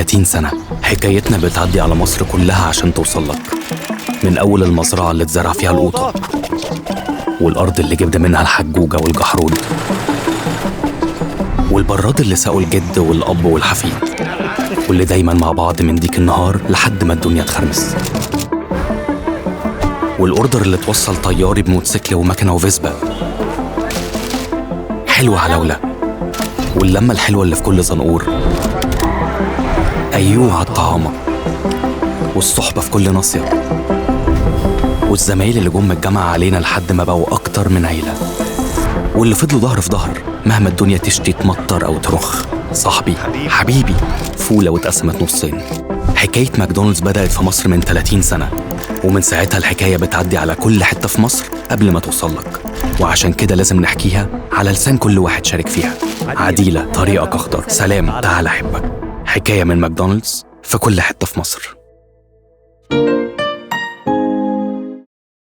30 سنة حكايتنا بتعدي على مصر كلها عشان توصل لك. من أول المزرعة اللي اتزرع فيها القوطة، والأرض اللي جبنا منها الحجوجة والجحرود، والبراد اللي ساقوا الجد والأب والحفيد، واللي دايما مع بعض من ديك النهار لحد ما الدنيا تخرمس، والأوردر اللي توصل طياري بموتوسيكل ومكنة وفيسبا، حلوة علولة، واللمة الحلوة اللي في كل زنقور، أيوه على الطعامة، والصحبة في كل ناصية، والزمايل اللي جم الجامعة علينا لحد ما بقوا أكتر من عيلة، واللي فضلوا ظهر في ظهر مهما الدنيا تشتي تمطر أو ترخ. صاحبي حبيبي فولة واتقسمت نصين. حكاية ماكدونالدز بدأت في مصر من 30 سنة، ومن ساعتها الحكاية بتعدي على كل حتة في مصر قبل ما توصل لك، وعشان كده لازم نحكيها على لسان كل واحد شارك فيها. عديلة، طريقك أخضر، سلام، تعال أحبك، حكاية من ماكدونالدز في كل حتة في مصر.